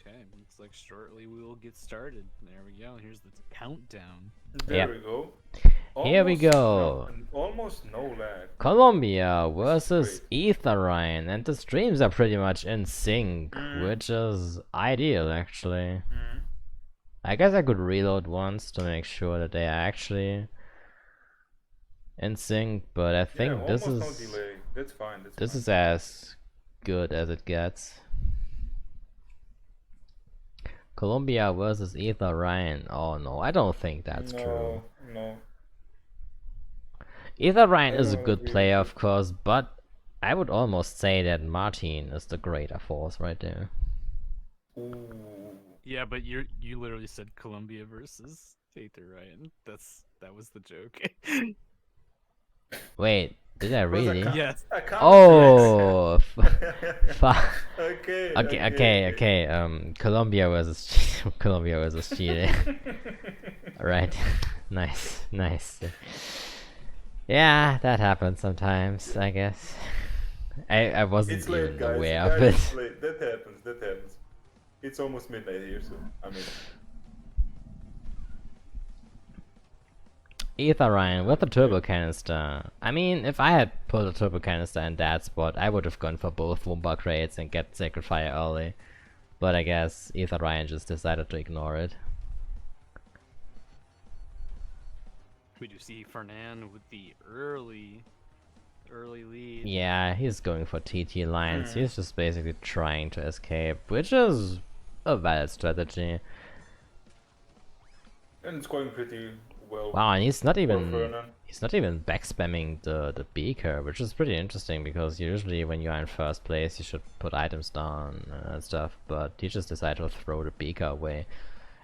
Okay, looks like shortly we will get started. There we go. Here's the countdown. There Yep. we go. Here we go. Almost no lag. Colombia This is versus great. Etherine, and the streams are pretty much in sync, Mm, which is ideal actually. mm. I guess I could reload once to make sure that they are actually in sync, but I Yeah, think this almost no is delay. That's fine. That's this fine. is as good as it gets. Colombia versus Etherine. Oh no, I don't think that's true. No. Etherine I is a don't good agree with player, you. of course, but I would almost say that Martin is the greater force right there. Ooh. Yeah, but you literally said Colombia versus Tather Ryan. That was the joke. Wait, did I Was really? Yes. I can't. Oh, Okay. okay. Colombia versus Colombia versus Chile. Right. Nice. Yeah, that happens sometimes, I guess. I wasn't It's late, even guys. aware of Guys, it's it. late. That happens. It's almost midnight here, so I mean. Etherine with a turbo Okay. canister. I mean, if I had put a turbo canister in that spot, I would have gone for both Wumpa crates and get Sacred Fire early. But I guess Etherine just decided to ignore it. We do see Fernan with the early lead. Yeah, he's going for TT lines. Mm. He's just basically trying to escape, which is a valid strategy. And it's going pretty well Wow, and he's not for even Fernan. back spamming the beaker, which is pretty interesting because usually when you are in first place you should put items down and stuff, but he just decided to throw the beaker away.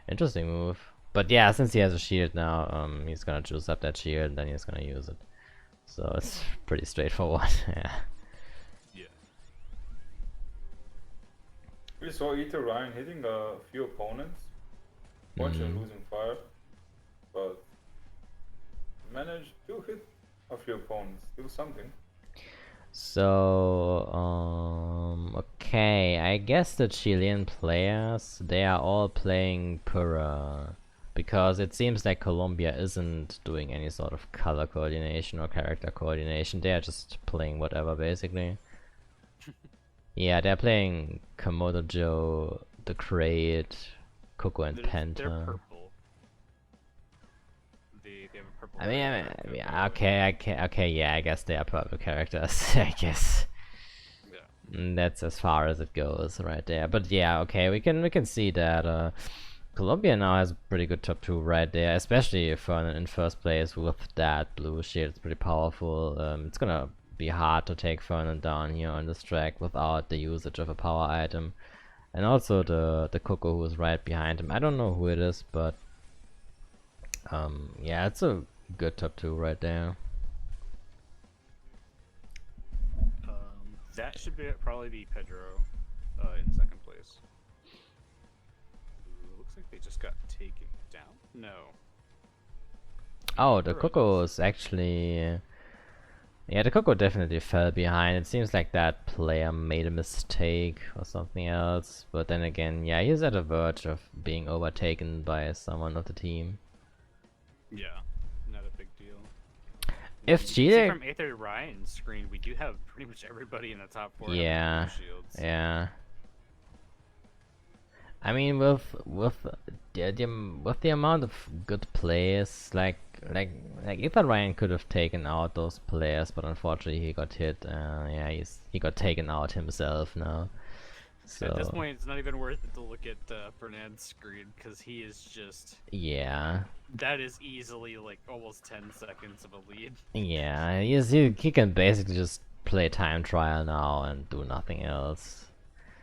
Interesting move. But yeah, since he has a shield now, he's gonna juice up that shield and then he's gonna use it. So it's pretty straightforward. Yeah. Yeah. We saw Ether Ryan hitting a few opponents, watching losing fire, but managed to hit a few opponents. Do something. So, okay, I guess the Chilean players, they are all playing Pura, because it seems like Colombia isn't doing any sort of color coordination or character coordination, they are just playing whatever, basically. Yeah, they're playing Komodo Joe, the Crate, Coco and They're Penta. purple. They have a purple. Yeah, okay, yeah, I guess they are purple characters, I guess. Yeah. That's as far as it goes right there. But yeah, okay, we can see that Colombia now has a pretty good top 2 right there, especially if in first place with that blue shield. It's pretty powerful. It's gonna be hard to take Fernan down here on this track without the usage of a power item. And also the Coco who's right behind him. I don't know who it is, but yeah, it's a good top 2 right there. That should probably be Pedro in second place. Ooh, looks like they just got taken down. No. Oh, the Pedro Coco is actually... Yeah, the Coco definitely fell behind. It seems like that player made a mistake or something else. But then again, yeah, he's at the verge of being overtaken by someone of the team. Yeah, not a big deal. If You can see Chile... from Aether Ryan's screen, we do have pretty much everybody in the top 4 Yeah, having blue shields. yeah. I mean, with the amount of good players, like Ethan Ryan could have taken out those players, but unfortunately he got hit. Yeah, he got taken out himself now. So At this point, it's not even worth it to look at Fernand's screen because he is just. yeah, That is easily like almost 10 seconds of a lead. yeah, he can basically just play time trial now and do nothing else.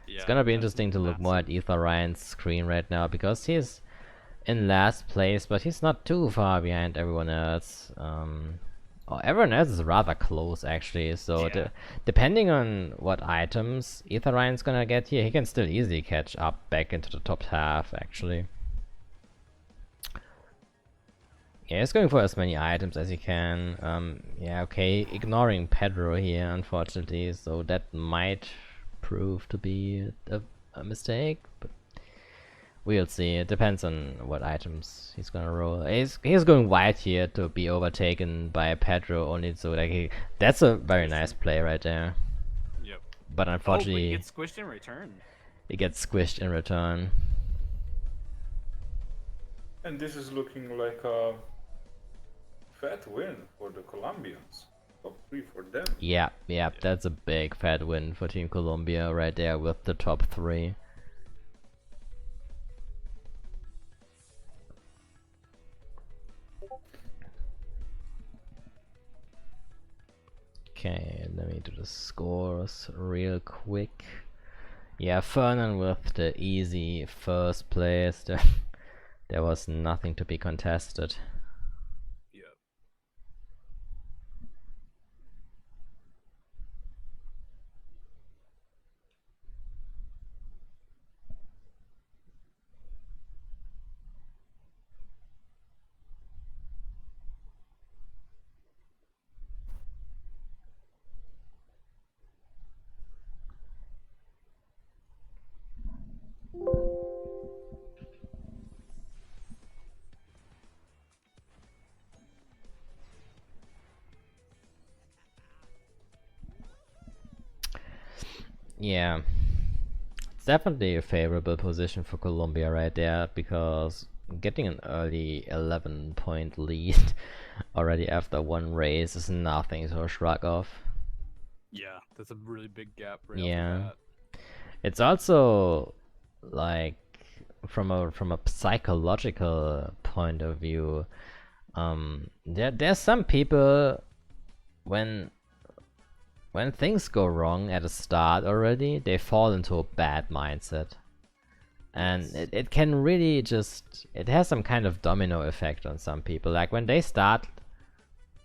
Yeah, It's gonna be that's interesting to look more at massive. Ethan Ryan's screen right now because he's in last place, but he's not too far behind everyone else. Everyone else is rather close actually, so Yeah. depending on what items Ether Ryan's gonna get here, he can still easily catch up back into the top half actually. Yeah, he's going for as many items as he can. Yeah, okay, ignoring Pedro here unfortunately, so that might prove to be a mistake, but We'll see. It depends on what items he's gonna roll. He's going white here to be overtaken by Pedro only, so like that's a very nice play right there. Yep. But Oh, but he unfortunately, gets squished in return. he gets squished in return. And this is looking like a fat win for the Colombians. Top 3 for them. Yeah, that's a big fat win for Team Colombia right there with the top 3. Okay, let me do the scores real quick. Yeah, Fernan with the easy first place. There was nothing to be contested. Yep. Yeah, it's definitely a favorable position for Colombia right there, because getting an early 11-point lead already after one race is nothing to shrug off. Yeah, that's a really big gap right off Yeah. the bat. It's also like from a psychological point of view, there's some people when things go wrong at the start already, they fall into a bad mindset. And Yes. it can really just, it has some kind of domino effect on some people. Like when they start,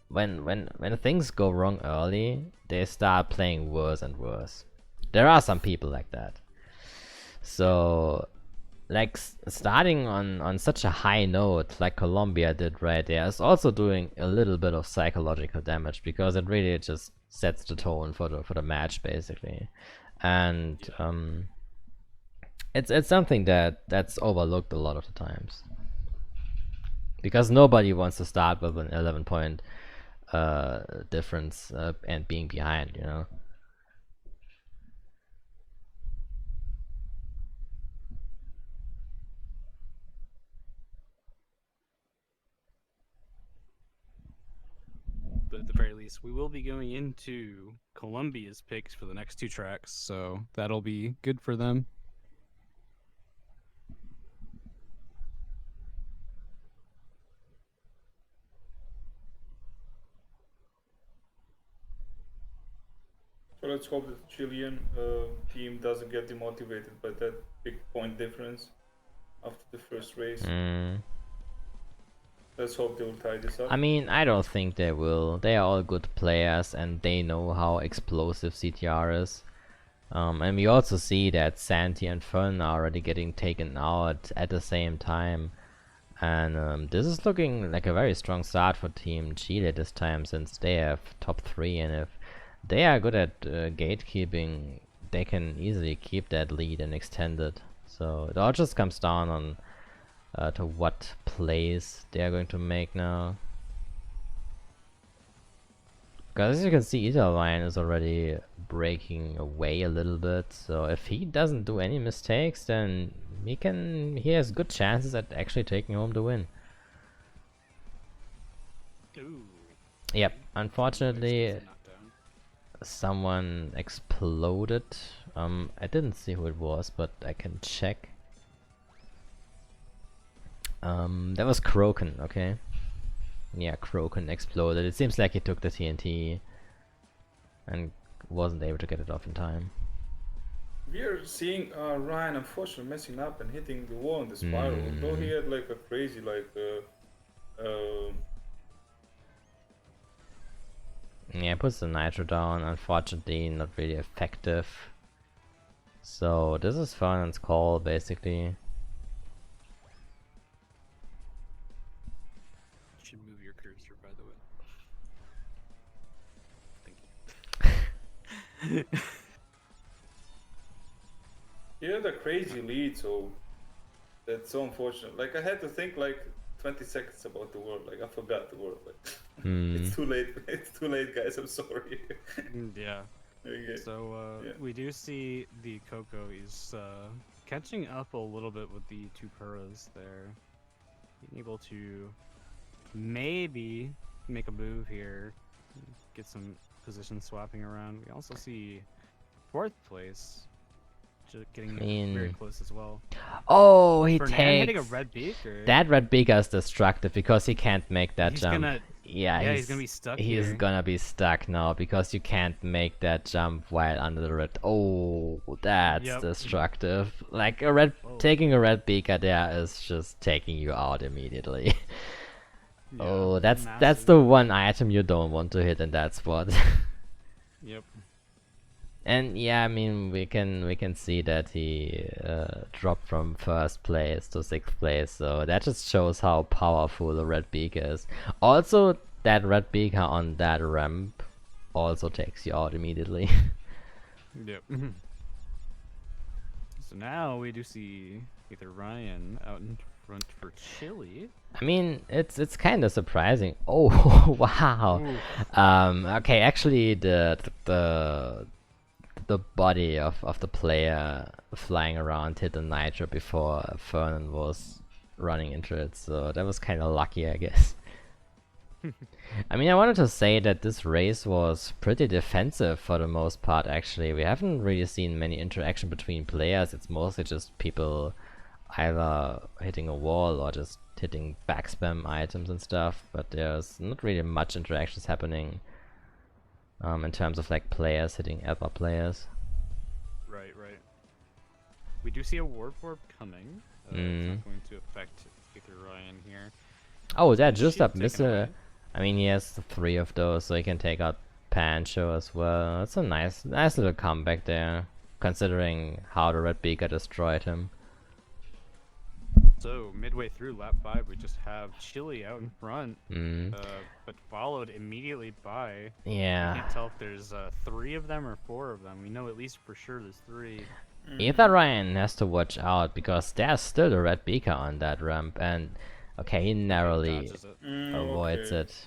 when things go wrong early, they start playing worse and worse. There are some people like that. So like starting on such a high note like Colombia did right there is also doing a little bit of psychological damage, because it really just sets the tone for the match basically. And it's something that's overlooked a lot of the times, because nobody wants to start with an 11-point difference and being behind, you know. But at the very least, we will be going into Colombia's picks for the next 2 tracks, so that'll be good for them. So let's hope that the Chilean team doesn't get demotivated by that big point difference after the first race. Let's hope they'll tie this up. I mean, I don't think they will. They are all good players and they know how explosive CTR is. And we also see that Santi and Fern are already getting taken out at the same time. And this is looking like a very strong start for Team Chile this time, since they have top 3, and if they are good at gatekeeping, they can easily keep that lead and extend it. So it all just comes down on to what plays they are going to make now. Because as you can see, Ryan is already breaking away a little bit, so if he doesn't do any mistakes, then he has good chances at actually taking home the win. Ooh. Yep, unfortunately Knockdown. someone exploded. I didn't see who it was, but I can check. That was Kroken, okay. Yeah, Kroken exploded. It seems like he took the TNT and wasn't able to get it off in time. We are seeing Ryan unfortunately messing up and hitting the wall in the spiral. Though he had like a crazy yeah, puts the nitro down. Unfortunately, not really effective. So this is Fernand's call basically. Should move your cursor, by the way. Thank you. he had a crazy lead, so That's so unfortunate. Like I had to think like 20 seconds about the word. Like I forgot the word. Like it's too late. It's too late, guys. I'm sorry. Yeah. Okay. So Yeah. we do see the Coco is catching up a little bit with the two Puras there. Being able to maybe make a move here, get some position swapping around. We also see fourth place getting very close as well. Oh, he Fernand hitting a takes red beaker. that red beaker is destructive because he can't make that He's jump. gonna Yeah, he's gonna be stuck He's here. gonna be stuck now because you can't make that jump while under the red. Oh, that's Yep. destructive. Like a red, Whoa. taking a red beaker there is just taking you out immediately. Yeah, Oh, that's massive. the one item you don't want to hit in that spot. Yep. And yeah, I mean we can see that he dropped from first place to sixth place, so that just shows how powerful the red beak is. Also, that red beaker on that ramp also takes you out immediately. Yep. So now we do see either Ryan out in front for Chile. I mean, it's kind of surprising. Oh, wow. Ooh. Okay, actually the body of the player flying around hit the nitro before Fernan was running into it, so that was kind of lucky, I guess. I mean, I wanted to say that this race was pretty defensive for the most part, actually. We haven't really seen many interaction between players. It's mostly just people either hitting a wall or just hitting backspam items and stuff, but there's not really much interactions happening in terms of like players hitting other players. Right. We do see a warp coming. It's not going to affect either Ryan here. Oh, that And just shield up taken missile. away. I mean, he has 3 of those, so he can take out Pancho as well. That's a nice little comeback there, considering how the red beaker destroyed him. So midway through lap 5, we just have Chile out in front, but followed immediately by. Yeah. I can't tell if there's 3 of them or 4 of them. We know at least for sure there's 3. Either Ryan has to watch out because there's still a red beaker on that ramp, and okay, he narrowly Dodges it. avoids Okay. it.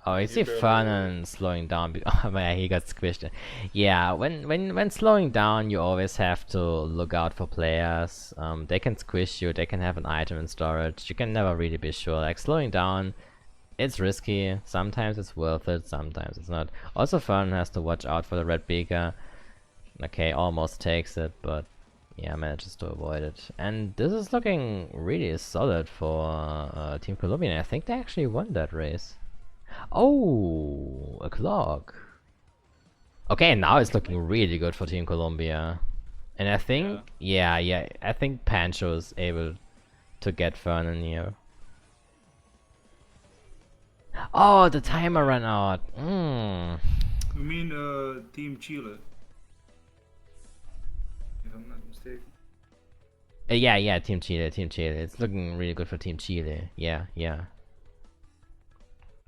Oh, you You see barely Fernan slowing down. Oh man, he got squished. Yeah, when slowing down, you always have to look out for players. They can squish you. They can have an item in storage. You can never really be sure. Like slowing down, it's risky. Sometimes it's worth it. Sometimes it's not. Also, Fernan has to watch out for the red beaker. Okay, almost takes it, but yeah, manages to avoid it. And this is looking really solid for Team Colombia. I think they actually won that race. Oh, a clock. Okay, now it's looking really good for Team Colombia. And I think, yeah, I think Pancho is able to get Fernan here. Oh, the timer ran out. You mean Team Chile? If I'm not mistaken. Yeah, Team Chile. It's looking really good for Team Chile. Yeah.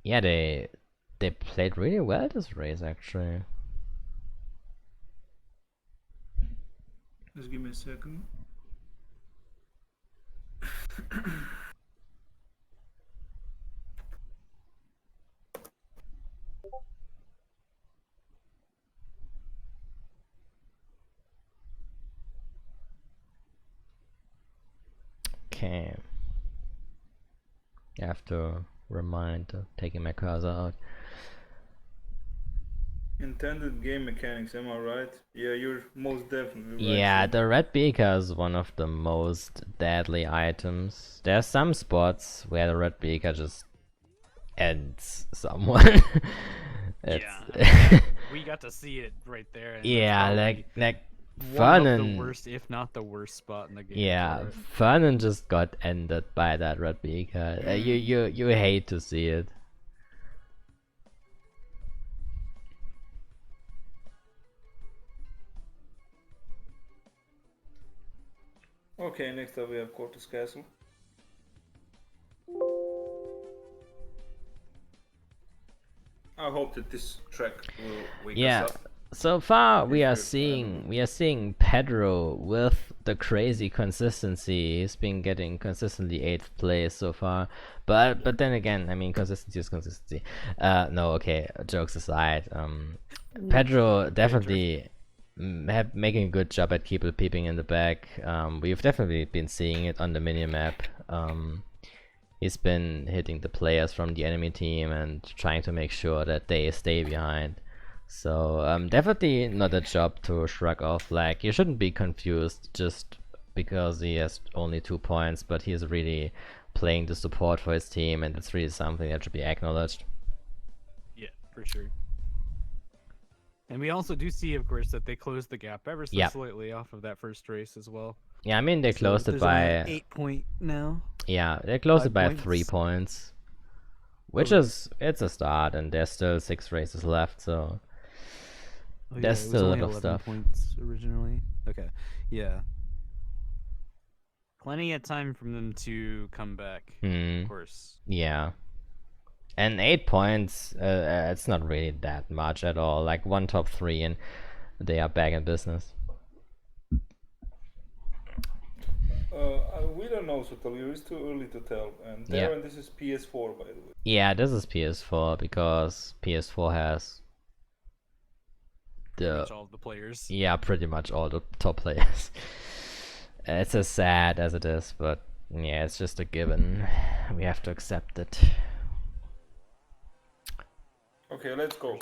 Yeah, they played really well this race, actually. Just give me a second. Okay. I have to remind of taking my cursor out. Intended game mechanics, am I right? Yeah, you're most definitely right. Yeah, Sam. the red beaker is one of the most deadly items. There's some spots where the red beaker just ends someone. Yeah, we got to see it right there. And yeah, like like one of Fernan. the worst, if not the worst spot in the game. Yeah, for it. Fernan just got ended by that red beaker. You hate to see it. Okay, next up we have Cortes Castle. I hope that this track will wake us up. So far, we are If it's seeing Pedro with the crazy consistency. He's been getting consistently 8th place so far, but then again, I mean, consistency is consistency. No, okay, jokes aside, Pedro definitely making a good job at keep peeping in the back. We've definitely been seeing it on the minimap. He's been hitting the players from the enemy team and trying to make sure that they stay behind. So definitely not a job to shrug off. Like, you shouldn't be confused just because he has only 2 points, but he's really playing the support for his team, and it's really something that should be acknowledged. Yeah, for sure. And we also do see, of course, that they closed the gap ever so Yeah. slightly off of that first race as well. Yeah, I mean, they closed it there's only by 8 point now. yeah, they closed it 5 by points. 3 points, which Okay. is it's a start, and there's still 6 races left, so Oh, there's it was still a only lot of 11 stuff. points originally. Okay, yeah. Plenty of time for them to come back, Hmm. of course. Yeah. And 8 points, it's not really that much at all. Like, one top 3 and they are back in business. we don't know, Sotolier. It's too early to tell. And Yeah. Darren, this is PS4, by the way. Yeah, this is PS4 because PS4 has Pretty the much all of the players. yeah, pretty much all the top players. It's as sad as it is, but yeah, it's just a given. We have to accept it. Okay, let's go.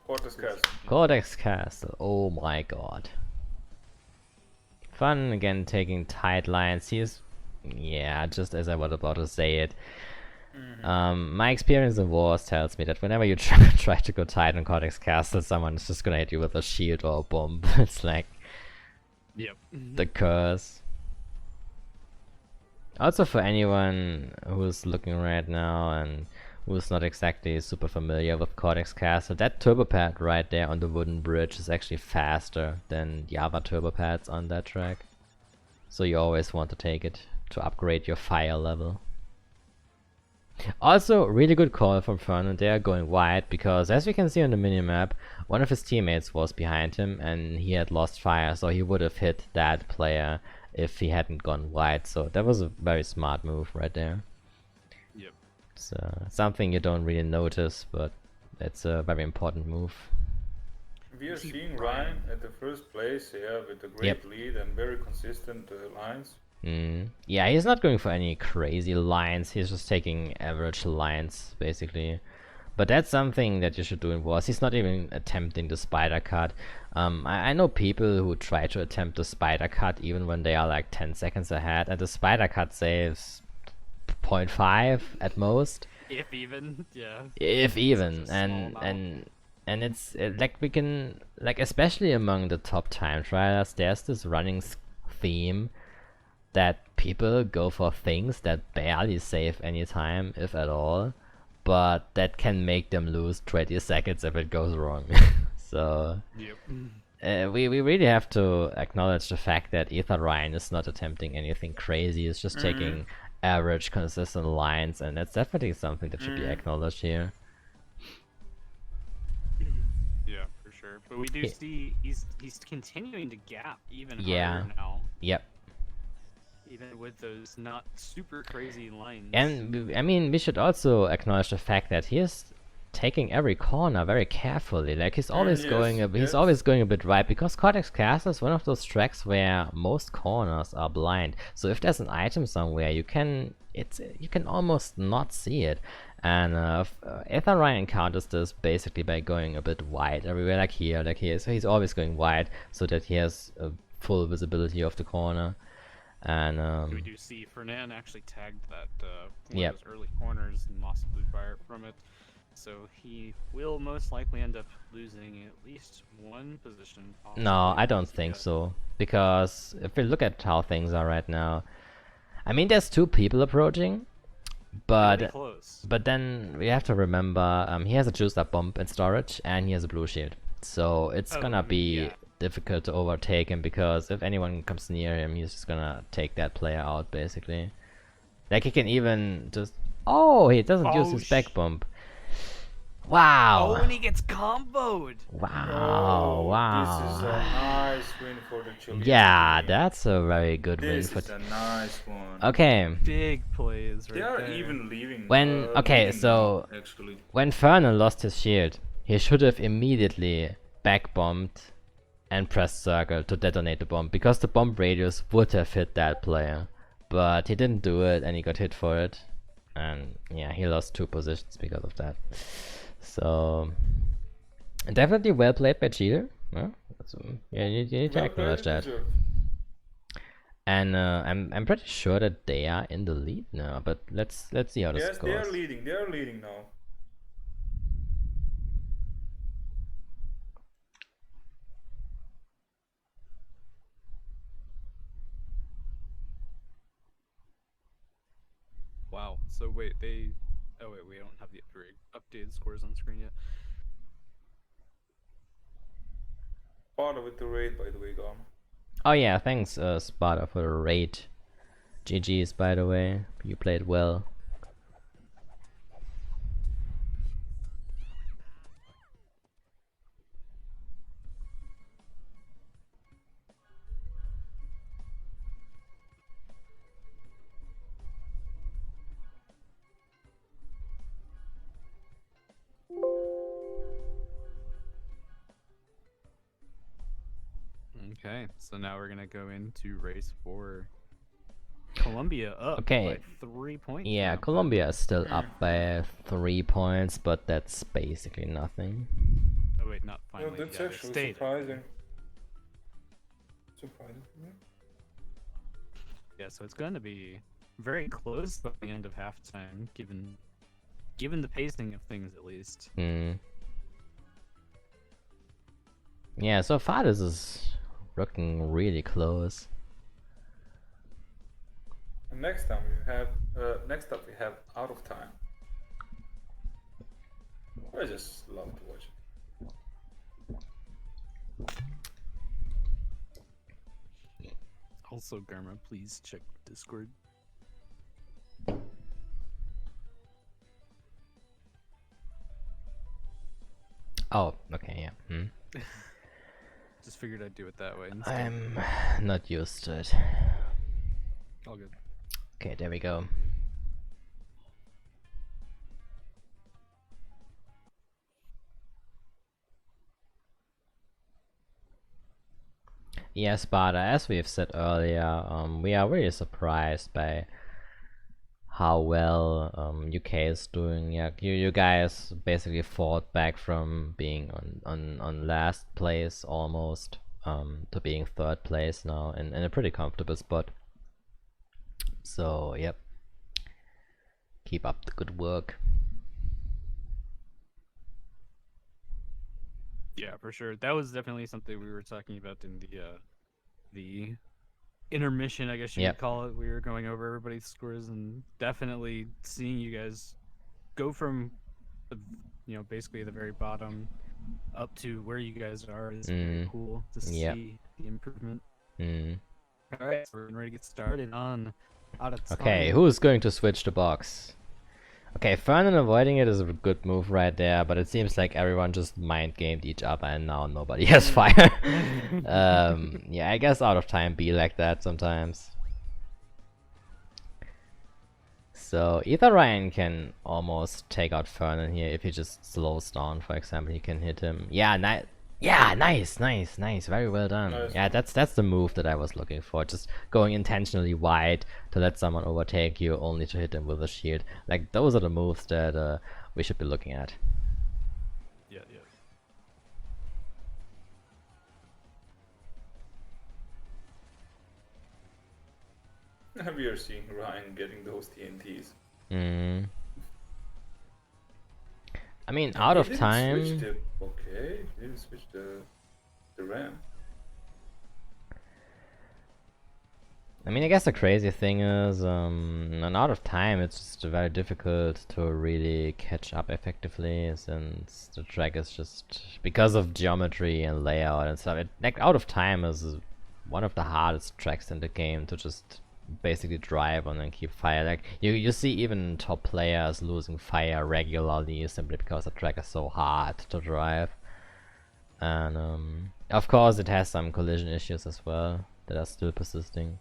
Cortes Castle. Codex Castle, oh my god. Fun again, taking tight lines. He's yeah, just as I was about to say it. My experience in wars tells me that whenever you try to go tight on Codex Castle, someone is just gonna hit you with a shield or a bomb. It's like Yep. the curse. Also, for anyone who's looking right now and who's not exactly super familiar with Codex Castle, that turbo pad right there on the wooden bridge is actually faster than the other turbo pads on that track. So you always want to take it to upgrade your fire level. Also, really good call from Fernand there, going wide, because as we can see on the minimap, one of his teammates was behind him and he had lost fire, so he would have hit that player if he hadn't gone wide. So that was a very smart move right there. Yep. It's something you don't really notice, but it's a very important move. We are See seeing Ryan. Ryan at the first place, yeah, with a great Yep. lead and very consistent lines. Yeah, he's not going for any crazy lines, he's just taking average lines, basically. But that's something that you should do in wars. He's not even attempting the spider cut. I know people who try to attempt the spider cut even when they are like 10 seconds ahead, and the spider cut saves 0.5 at most. If even, yeah. If even, Such a small and it's like we can, like, especially among the top time trials, there's this running theme that people go for things that barely save any time, if at all, but that can make them lose 20 seconds if it goes wrong. So Yep. we really have to acknowledge the fact that Ether Ryan is not attempting anything crazy, he's just taking average consistent lines, and that's definitely something that should be acknowledged here. Yeah, for sure. But we do Yeah. see he's continuing to gap even Yeah. harder now, Yep. even with those not super crazy lines. And I mean, we should also acknowledge the fact that he is taking every corner very carefully. Like, he's always yes, going he's yes. always going a bit right, because Cortex Castle is one of those tracks where most corners are blind. So if there's an item somewhere, you can almost not see it. And Ether Ryan encounters this basically by going a bit wide everywhere, like here. So he's always going wide so that he has full visibility of the corner. And we do see Fernan actually tagged that one Yep. of those early corners and lost blue fire from it. So he will most likely end up losing at least one position. no, possibly, I don't as he think gets- so. Because if we look at how things are right now, I mean, there's 2 people approaching, Really but close. then we have to remember he has a juiced up bomb in storage and he has a blue shield. So it's Oh, gonna be yeah. difficult to overtake him, because if anyone comes near him, he's just gonna take that player out, basically. Like, he can even just... Oh, he doesn't use Oh, his back bomb. Wow! Oh, and he gets comboed. Wow! This is a Wow! nice win for the Chilean Yeah, team. that's a very good win This for. is a nice one. Okay, Big plays They right are there. even leaving. when okay, leading so now, actually. when Fernan lost his shield, he should have immediately back bombed and pressed circle to detonate the bomb because the bomb radius would have hit that player, but he didn't do it and he got hit for it, and yeah, he lost 2 positions because of that. So definitely well played by Chile. Yeah, yeah, you need to Well acknowledge played, that. deserved. And I'm pretty sure that they are in the lead now, but let's see how this Yes, they are goes. leading. They are leading now. Wow. So wait, they. Oh wait, we don't have the updated scores on screen yet. Part with the raid, by the way, Garm. Oh yeah, thanks Sparta for the raid. GG's by the way, you played well. Okay, so now we're gonna go into race 4. Colombia up Okay. by 3 points. Yeah, now. Colombia is still up by 3 points, but that's basically nothing. Oh wait, not No, finally. that's yeah, they actually stayed. surprising. Surprising for me. Yeah, so it's gonna be very close by the end of halftime, given the pacing of things at least. Hmm. Yeah, so far this is looking really close. And next up we have Out of Time. I just love to watch it. Also, Garma, please check Discord. Oh, okay, yeah. Just figured I'd do it that way instead. I'm not used to it. All good. Okay, there we go. Yeah, Sparta, as we've said earlier, we are really surprised by how well UK is doing. Yeah, you guys basically fought back from being on last place almost to being 3rd place now in a pretty comfortable spot. So yep, keep up the good work. Yeah, for sure. That was definitely something we were talking about in the intermission, I guess you Yep. could call it. We were going over everybody's scores and definitely seeing you guys go from the, basically the very bottom up to where you guys are is very cool to see the improvement. All right, so we're ready to get started on Out of Time. Okay, who's going to switch the box? Okay, Fernan avoiding it is a good move right there, but it seems like everyone just mind gamed each other and now nobody has fire. Yeah, I guess Out of Time be like that sometimes. So either Ryan can almost take out Fernan here if he just slows down, for example, he can hit him. Yeah, nice, very well done. Nice. Yeah, that's the move that I was looking for. Just going intentionally wide to let someone overtake you, only to hit them with a shield. Like those are the moves that we should be looking at. Yeah. We are seeing Ryan getting those TNTs. I mean, He Out of didn't Time. Switch okay, he didn't switch the RAM. I mean, I guess the crazy thing is, on Out of Time, it's just very difficult to really catch up effectively, since the track is just, because of geometry and layout and stuff, like Out of Time is one of the hardest tracks in the game to just basically drive on and keep fire. Like you see even top players losing fire regularly simply because the track is so hard to drive. And of course it has some collision issues as well that are still persisting.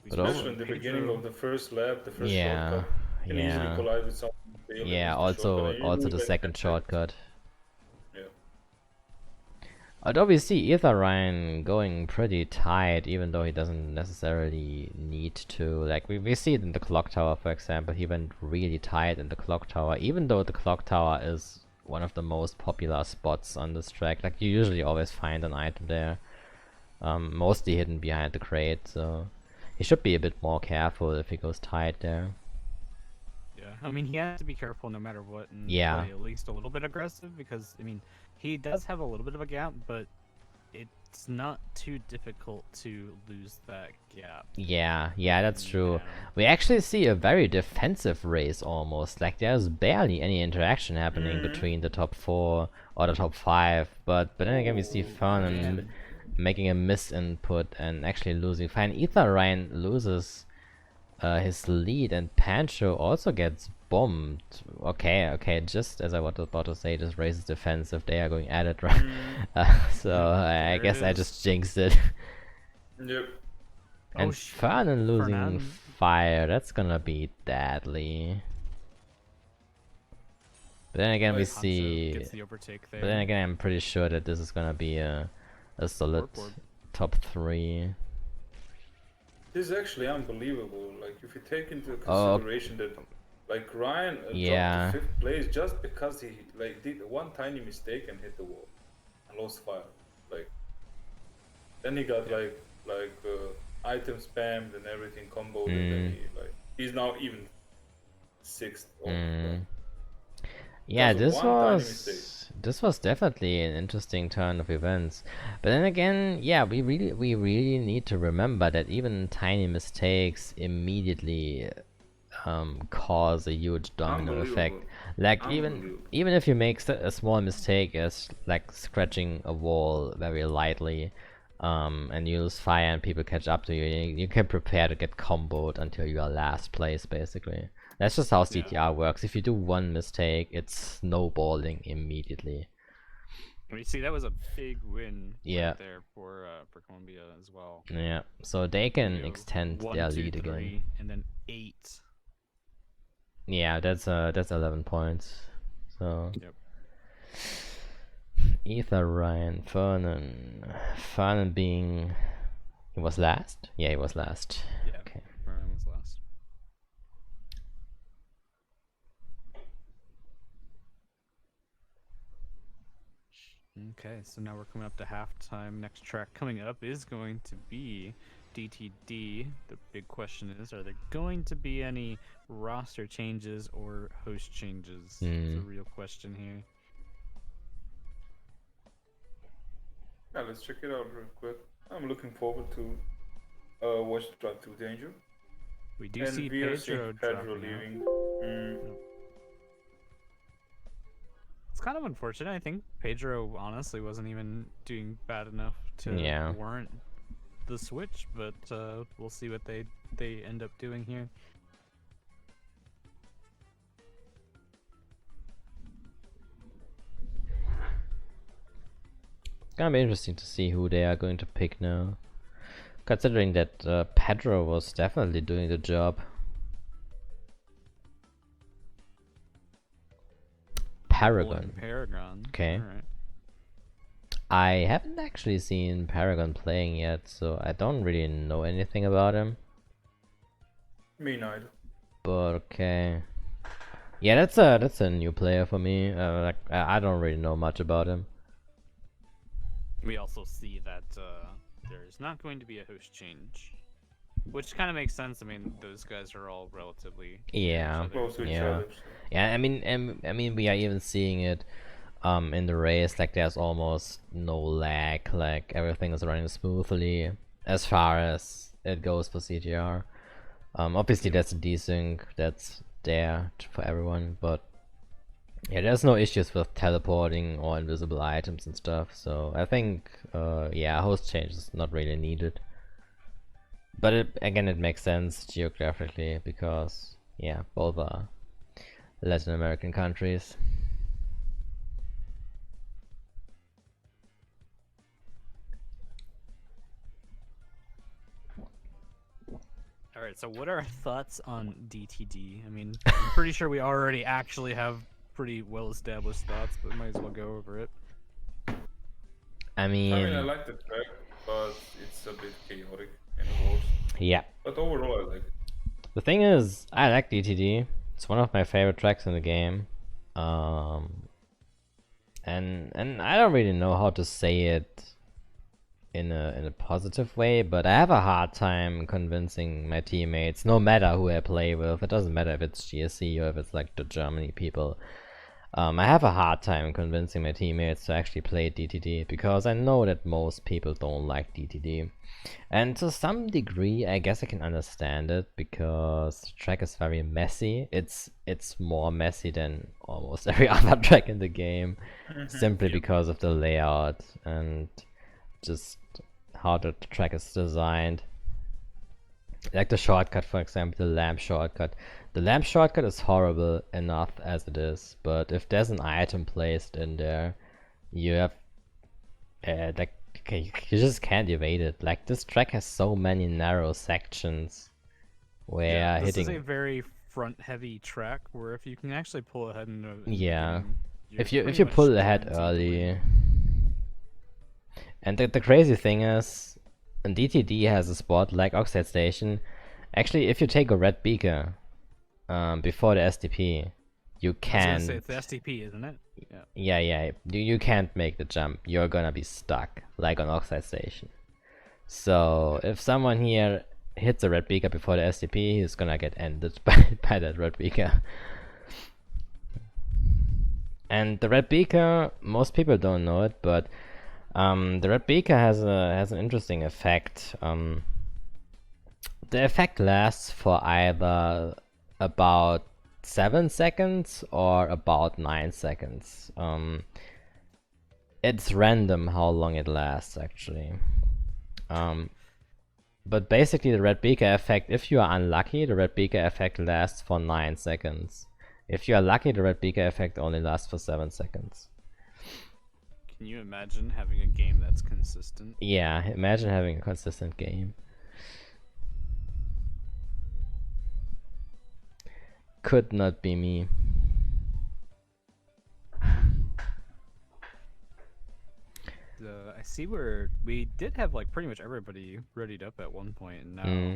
But Especially in the beginning of the first lap, the first yeah, shortcut, you can easily collide with someone who failed yeah. and missed the shortcut, and you Also lose the like second 10 seconds. shortcut. Yeah. Although we see Ether Ryan going pretty tight, even though he doesn't necessarily need to. Like we see it in the clock tower, for example. He went really tight in the clock tower, even though the clock tower is one of the most popular spots on this track. Like you usually always find an item there, mostly hidden behind the crate. So he should be a bit more careful if he goes tight there. Yeah, I mean, he has to be careful no matter what and Yeah. play at least a little bit aggressive because, I mean, he does have a little bit of a gap, but it's not too difficult to lose that gap. Yeah, that's true. Yeah. We actually see a very defensive race almost. Like there's barely any interaction happening between the top 4 or the top 5. But then again we see Fernan making a misinput and actually losing. Fine, Ether Ryan loses his lead and Pancho also gets bombed. Okay, just as I was about to say, this race is defensive. They are going at it, right? So I There guess it I is. just jinxed it. Yep. And Fernan losing Fernan. fire, that's gonna be deadly. But then again we Right. see... Gets the overtake there. But then again I'm pretty sure that this is gonna be a solid Work. top 3. This is actually unbelievable. Like if you take into Oh. consideration that, like Ryan Yeah. dropped to 5th place just because he like did one tiny mistake and hit the wall and lost fire. Like then he got like item spammed and everything comboed, and then he's now even 6th. Oh my God. Yeah, Because of one tiny mistake. this was definitely an interesting turn of events. But then again, yeah, we really need to remember that even tiny mistakes immediately cause a huge domino effect. Unbelievable. Like Unbelievable. even if you make a small mistake as like scratching a wall very lightly, and you lose fire and people catch up to you, you can prepare to get comboed until you are last place basically. That's just how CTR works. If you do one mistake, it's snowballing immediately. You see, that was a big win Yeah. right there for Colombia as well. Yeah, so they can You know, extend 1, their 2, lead 3, again. and then 8. Yeah, that's 11 points. So Yep. Ether Ryan Fernan being, he was last. Yeah, he was last. Yeah. Okay. Fernan was last. Okay, so now we're coming up to halftime. Next track coming up is going to be DTD. The big question is, are there going to be any roster changes or host changes? It's a real question here. Yeah, let's check it out real quick. I'm looking forward to watch Drive to Danger. We do And see we are seeing Pedro Pedro dropping out. leaving. It's kind of unfortunate. I think Pedro honestly wasn't even doing bad enough to Yeah. warrant the switch, but we'll see what they end up doing here. It's gonna be interesting to see who they are going to pick now. Considering that Pedro was definitely doing the job. Paragon. Paragon. Okay. All right. I haven't actually seen Paragon playing yet, so I don't really know anything about him. Me neither. But okay. Yeah, that's a new player for me. Like I don't really know much about him. We also see that there's not going to be a host change, which kind of makes sense. I mean, those guys are all relatively Yeah. Close to each Yeah. other. So. Yeah, I mean we are even seeing it in the race. Like there's almost no lag. Like everything is running smoothly as far as it goes for CTR. Obviously that's a desync that's there for everyone, but yeah, there's no issues with teleporting or invisible items and stuff. So I think yeah, host change is not really needed. But again, it makes sense geographically because yeah, both are Latin American countries. All right, so what are our thoughts on DTD? I mean, I'm pretty sure we already actually have pretty well-established thoughts, but might as well go over it. I mean, I like the track, but it's a bit chaotic in the wars. yeah. But overall, I like it. The thing is, I like DTD. It's one of my favorite tracks in the game. And I don't really know how to say it in a positive way, but I have a hard time convincing my teammates, no matter who I play with. It doesn't matter if it's GSC or if it's like the Germany people. I have a hard time convincing my teammates to actually play DTD because I know that most people don't like DTD. And to some degree, I guess I can understand it because the track is very messy. It's more messy than almost every other track in the game, simply because of the layout and just how the track is designed. Like the shortcut, for example, the lamp shortcut. The lamp shortcut is horrible enough as it is, but if there's an item placed in there, you have like you just can't evade it. Like this track has so many narrow sections where This is a hitting very front-heavy track where if you can actually pull ahead in the yeah, beginning, if you're you pretty much pull ahead guaranteed to early. win. And the crazy thing is, DTD has a spot like Oxide Station. Actually, if you take a red beaker before the SDP, you I was can. gonna say it's the STP, isn't it? Yeah. Yeah. You can't make the jump. You're gonna be stuck, like on Oxide Station. So if someone here hits a red beaker before the SDP, he's gonna get ended by that red beaker. And the red beaker, most people don't know it, but the red beaker has an interesting effect. The effect lasts for either about 7 seconds or about 9 seconds. It's random how long it lasts actually. But basically the red beaker effect, if you are unlucky, the red beaker effect lasts for 9 seconds. If you are lucky, the red beaker effect only lasts for 7 seconds. Can you imagine having a game that's consistent? Yeah, imagine having a consistent game. Could not be me. I see where we did have like pretty much everybody readied up at one point, and now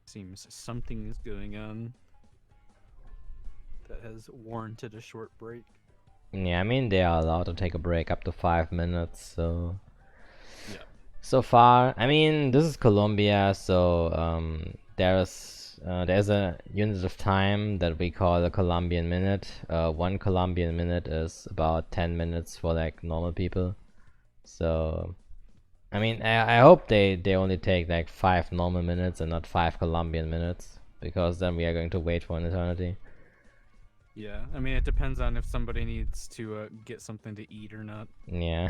seems something is going on that has warranted a short break. Yeah, I mean they are allowed to take a break up to 5 minutes, so Yeah. so far, I mean this is Colombia, so there's a unit of time that we call a Colombian minute. 1 Colombian minute is about 10 minutes for like normal people. So I mean I hope they only take like 5 normal minutes and not 5 Colombian minutes, because then we are going to wait for an eternity. Yeah, I mean it depends on if somebody needs to get something to eat or not. Yeah.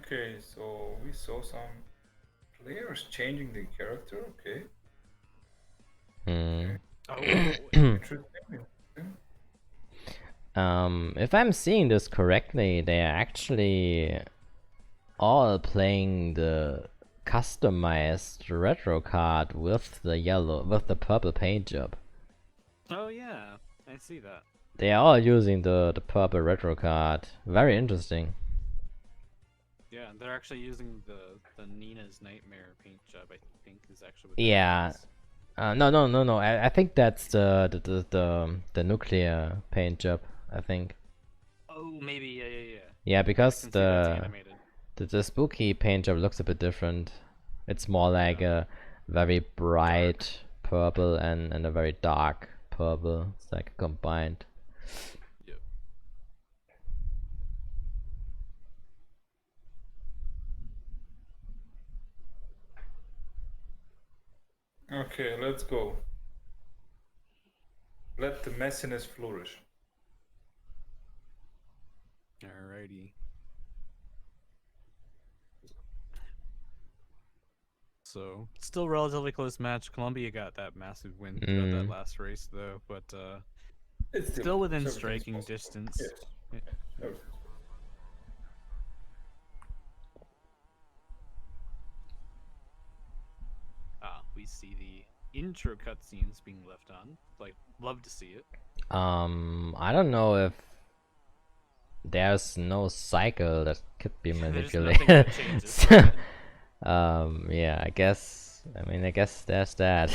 Okay, so we saw some players changing the character. Okay. Oh, Interesting. If I'm seeing this correctly, they are actually all playing the customized retro card with the purple paint job. oh yeah, I see that. They are all using the purple retro card. Very interesting. Yeah, they're actually using the Nina's Nightmare paint job. I think is actually what that Yeah. is. No. I think that's the nuclear paint job. I think. Oh, maybe yeah. Yeah, I because can see that's animated. the spooky paint job looks a bit different. It's more like a very bright purple and a very dark purple. It's like combined. Yep. Okay, let's go. Let the messiness flourish. Alrighty. So still relatively close match. Colombia got that massive win throughout that last race though, but It's still within everything's striking possible. distance. Yes. Yeah. Everything's We see the intro cutscenes being left on. Like, love to see it. I don't know if there's no cycle that could be There's nothing that manipulated. changes. So, Right? yeah, I guess there's that.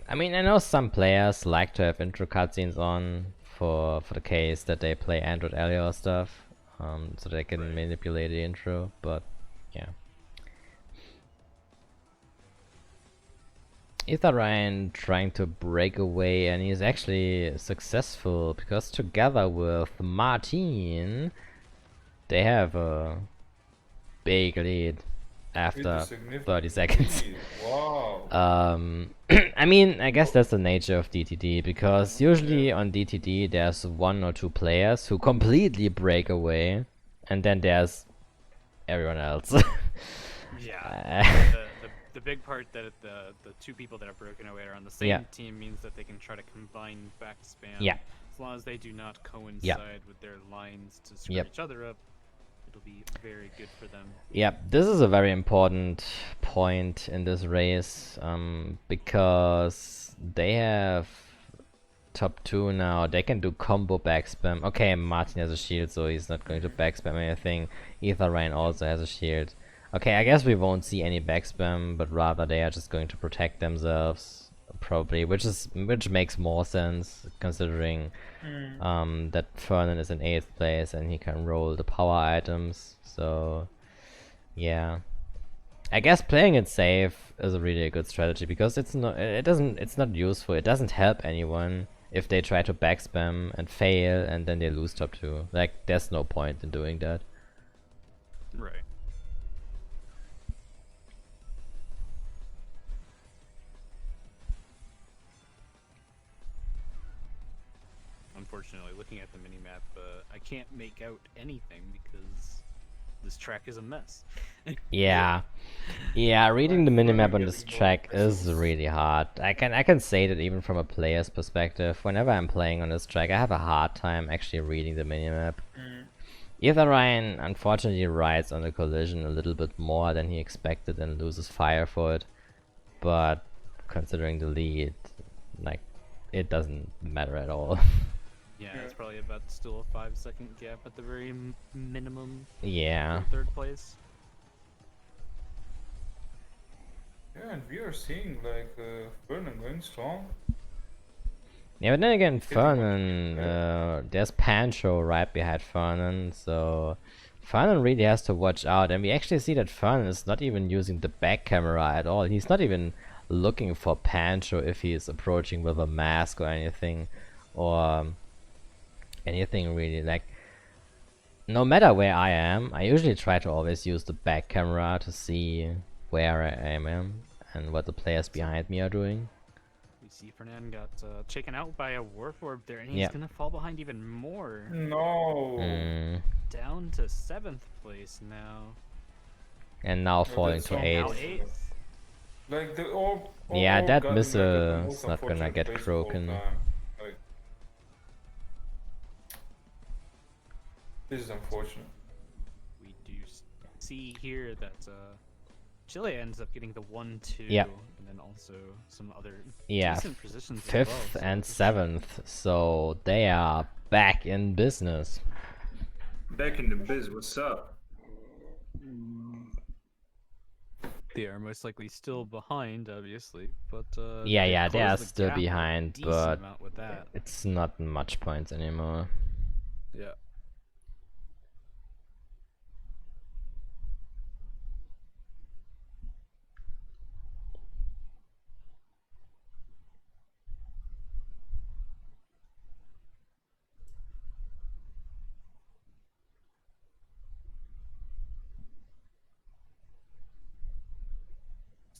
I mean, I know some players like to have intro cutscenes on for the case that they play Android Ally or stuff, so they can manipulate the intro. But yeah, Ether Ryan trying to break away, and he's actually successful because together with Martin, they have a big lead after 30 seconds. Wow. I mean, I guess that's the nature of DTD, because usually on DTD there's 1 or 2 players who completely break away, and then there's everyone else. Yeah. The big part that the two people that are broken away are on the same team means that they can try to combine back spam. Yeah. As long as they do not coincide with their lines to screw each other up, it'll be very good for them. Yep, this is a very important point in this race, because they have top 2 now. They can do combo back spam. Okay, Martin has a shield, so he's not going to back spam anything. Ether Ryan also has a shield. Okay, I guess we won't see any back spam, but rather they are just going to protect themselves, probably, which makes more sense considering that Fernan is in 8th place and he can roll the power items. So yeah, I guess playing it safe is a really good strategy, because it's not useful. It doesn't help anyone if they try to back spam and fail and then they lose top 2. Like, there's no point in doing that. Right. Unfortunately, looking at the minimap, I can't make out anything because this track is a mess. Yeah. Yeah, reading the minimap on this track is really hard. I can say that even from a player's perspective. Whenever I'm playing on this track, I have a hard time actually reading the minimap. Ether Ryan unfortunately rides on the collision a little bit more than he expected and loses fire for it. But considering the lead, like, it doesn't matter at all. Yeah, it's probably about still a 5-second gap at the very minimum. Yeah. For 3rd place. Yeah, and we are seeing like Fernan going strong. Yeah, but then again, Fernan, there's Pancho right behind Fernan, so Fernan really has to watch out. And we actually see that Fernan is not even using the back camera at all. He's not even looking for Pancho if he is approaching with a mask or anything, or anything really. Like, no matter where I am, I usually try to always use the back camera to see where I am and what the players behind me are doing. We see Fernan got taken out by a Warp Orb there, and he's gonna fall behind even more. No. Down to 7th place now. And now falling to 8th. Like the orb. Yeah, that got missile like is not gonna get broken. Like, this is unfortunate. We do see here that Chile ends up getting the 1-2, Yeah. and then also some other Yeah, decent positions. 5th as well, and 7th, so they are back in business. Back in the biz, what's up? They are most likely still behind, obviously, but Yeah, they are the still gap a behind, decent but amount with that. it's not much points anymore. Yeah.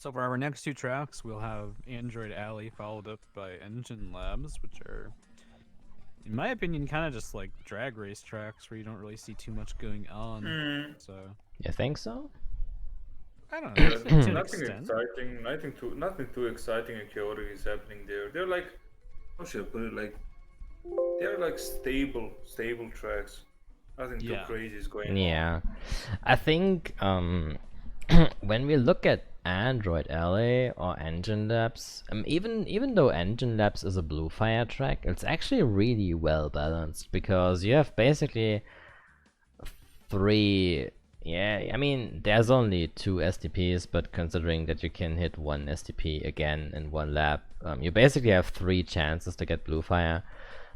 So for our next 2 tracks, we'll have Android Alley followed up by Engine Labs, which are, in my opinion, kind of just like drag race tracks where you don't really see too much going on. So You think so? I don't know, to an Nothing extent. exciting, nothing too exciting and chaotic is happening there. They're like, how should I put it? Like, they're like stable tracks. Nothing too Yeah. crazy is going on. Yeah, I think when we look at Android Alley or Engine Labs, even though Engine Labs is a Blue Fire track, it's actually really well balanced because you have basically 3. Yeah, I mean, there's only 2 STPs, but considering that you can hit 1 STP again in 1 lap, you basically have 3 chances to get Blue Fire.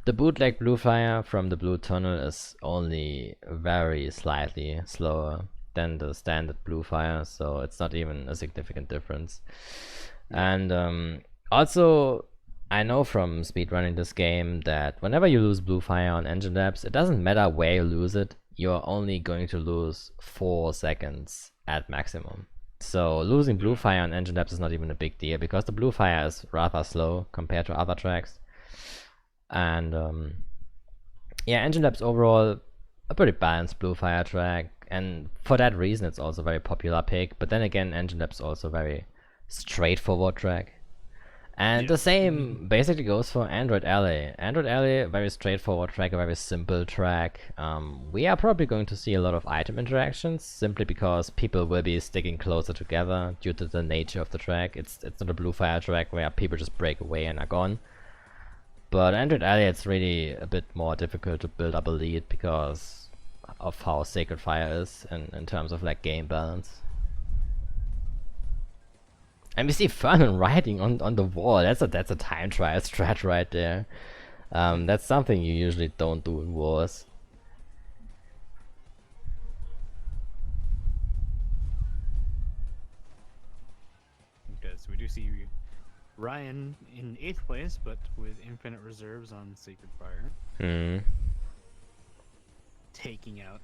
The bootleg Blue Fire from the Blue Tunnel is only very slightly slower than the standard Blue Fire, so it's not even a significant difference. And also, I know from speedrunning this game that whenever you lose Blue Fire on Engine Labs, it doesn't matter where you lose it, you're only going to lose 4 seconds at maximum. So losing Blue Fire on Engine Labs is not even a big deal because the Blue Fire is rather slow compared to other tracks. And yeah, Engine Labs overall a pretty balanced Blue Fire track, and for that reason it's also a very popular pick. But then again, Engine Labs also a very straightforward track. And the same basically goes for Android Alley. Android Alley, very straightforward track, a very simple track. We are probably going to see a lot of item interactions simply because people will be sticking closer together due to the nature of the track. It's not a Blue Fire track where people just break away and are gone. But Android Alley, it's really a bit more difficult to build up a lead because of how Sacred Fire is in terms of like game balance. And we see Fernan riding on the wall. That's a time trial strat right there. That's something you usually don't do in wars. Okay, so we do see Ryan in 8th place, but with infinite reserves on Sacred Fire. Taking out.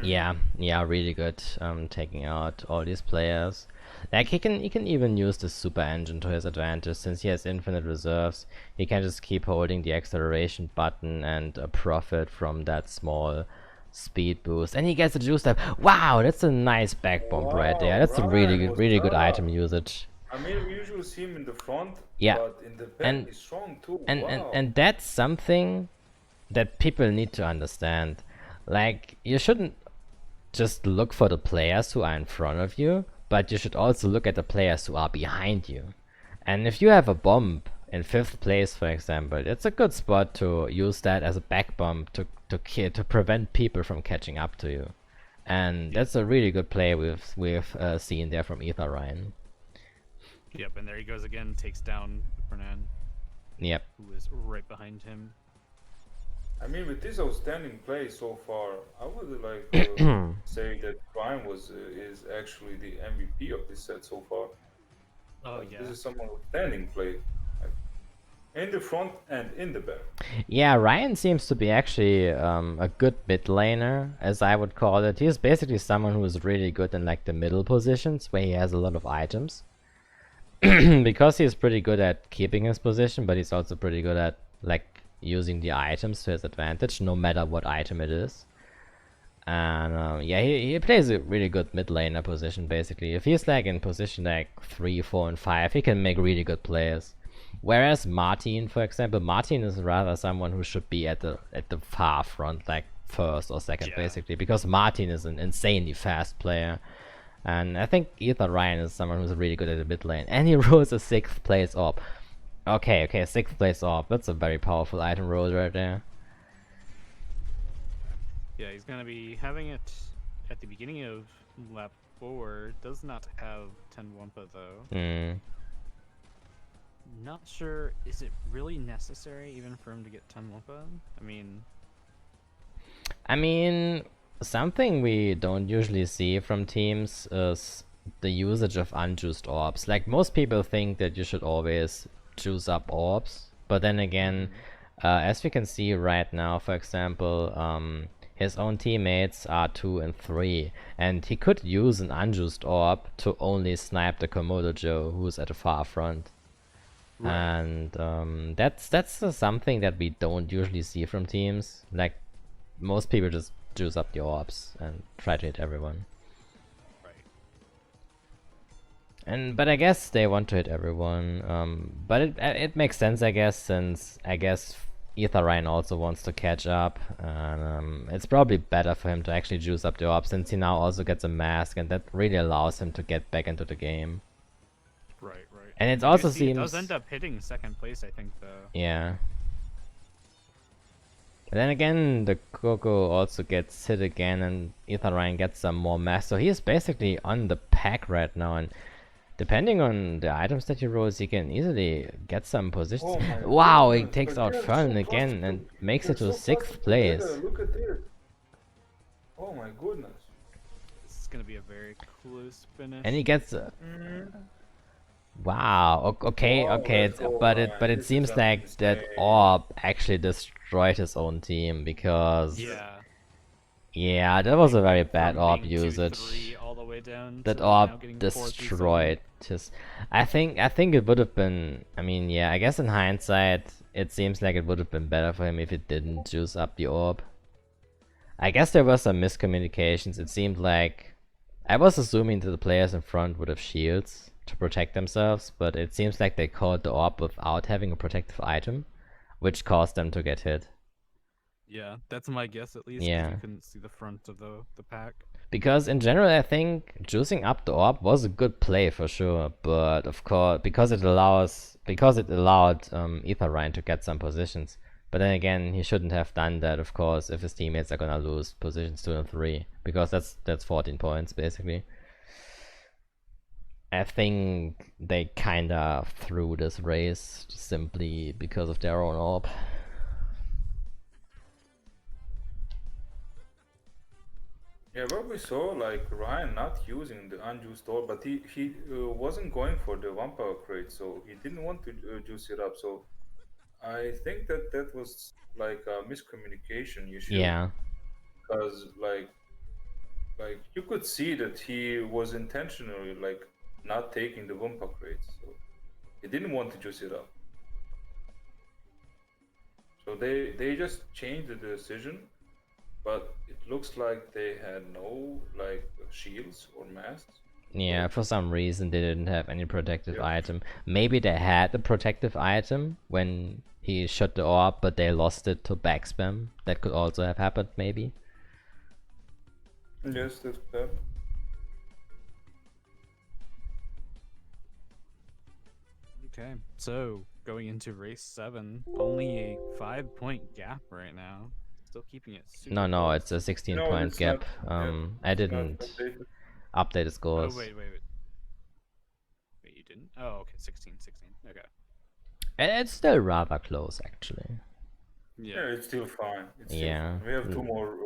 Yeah, really good. Taking out all these players. Like he can even use the super engine to his advantage since he has infinite reserves. He can just keep holding the acceleration button and profit from that small speed boost. And he gets a juice step. Wow, that's a nice back bump right there. That's a really good item usage. I mean, we usually see him in the front, Yeah, but in the back he's strong too. And that's something that people need to understand. Like, you shouldn't just look for the players who are in front of you, but you should also look at the players who are behind you. And if you have a bump in 5th place, for example, it's a good spot to use that as a back bump to prevent people from catching up to you. And that's a really good play we've seen there from Ether Ryan. Yep, and there he goes again, takes down Fernan. Yep. Who is right behind him. I mean, with this outstanding play so far, I would like say that Ryan is actually the MVP of this set so far. Oh yeah. This is some outstanding play. In the front and in the back. Yeah, Ryan seems to be actually a good mid laner, as I would call it. He's basically someone who is really good in like the middle positions where he has a lot of items. Because he's pretty good at keeping his position, but he's also pretty good at like using the items to his advantage, no matter what item it is. And yeah, he plays a really good mid laner position basically. If he's like in position like 3, 4, and 5, he can make really good plays. Whereas Martin, for example, Martin is rather someone who should be at the far front, like 1st or 2nd basically, because Martin is an insanely fast player. And I think Ether Ryan is someone who's really good at the mid lane. And he rolls a 6th place orb. Okay, 6th place orb. That's a very powerful item roll right there. Yeah, he's gonna be having it at the beginning of lap 4. Does not have 10 Wumpa though. Not sure, is it really necessary even for him to get 10 Wumpa? I mean, something we don't usually see from teams is the usage of unjuiced orbs. Like, most people think that you should always juice up orbs, but then again, as we can see right now, for example, his own teammates are 2 and 3, and he could use an unjuiced orb to only snipe the Komodo Joe who's at the far front. Right. And that's something that we don't usually see from teams. Like, most people just juice up the orbs and try to hit everyone. Right. But I guess they want to hit everyone. But it makes sense, I guess, since I guess Ether Ryan also wants to catch up, and it's probably better for him to actually juice up the orb, since he now also gets a mask, and that really allows him to get back into the game. Right. And it You also see, seems... it does end up hitting second place, I think, though. Yeah. But then again, the Coco also gets hit again, and Ether Ryan gets some more mass, so he is basically on the pack right now, and depending on the items that he rolls, he can easily get some positions. Oh my Wow, he goodness, takes but out they're Fern so again close and to- makes it they're to so close 6th place. together, look at this. Oh my goodness. This is gonna be a very close finish. And he gets Mm. wow, okay, Wow, okay, let's go, but Ryan. it This seems is like that insane. orb actually destroyed his own team, because Yeah. that was a very bad From orb being usage. 2-3 all the way down That to now orb getting 4-2-7. destroyed his... I think it would have been... I mean, yeah, I guess in hindsight, it seems like it would have been better for him if he didn't juice up the orb. I guess there were some miscommunications. It seemed like... I was assuming that the players in front would have shields to protect themselves, but it seems like they called the orb without having a protective item, which caused them to get hit. Yeah, that's my guess at least. 'Cause Yeah. you couldn't see the front of the pack. Because in general, I think juicing up the orb was a good play for sure, but of course, because it allowed Ether Ryan to get some positions. But then again, he shouldn't have done that, of course, if his teammates are gonna lose positions 2 and 3, because that's 14 points basically. I think they kinda threw this race simply because of their own orb. Yeah, but we saw like Ryan not using the unjuiced orb, but he wasn't going for the vampire crate, so he didn't want to juice it up. So I think that was like a miscommunication issue. Yeah. Because like you could see that he was intentionally like not taking the vampire crates, so he didn't want to juice it up. So they just changed the decision. But it looks like they had no like shields or masks. Yeah, for some reason they didn't have any protective Yeah. item. Maybe they had a protective item when he shot the orb, but they lost it to backspam. That could also have happened, maybe. Yes, that's that. Okay, so going into race 7, only a 5-point gap right now. Still keeping it super No, close. it's a 16 No, point it's gap. not- yeah, I Not didn't updated. update the Oh, scores. wait. Wait, you didn't? Oh, okay, 16. Okay. It's still rather close, actually. Yeah, Yeah. it's still fine. It's still Yeah. fine. We have 2 more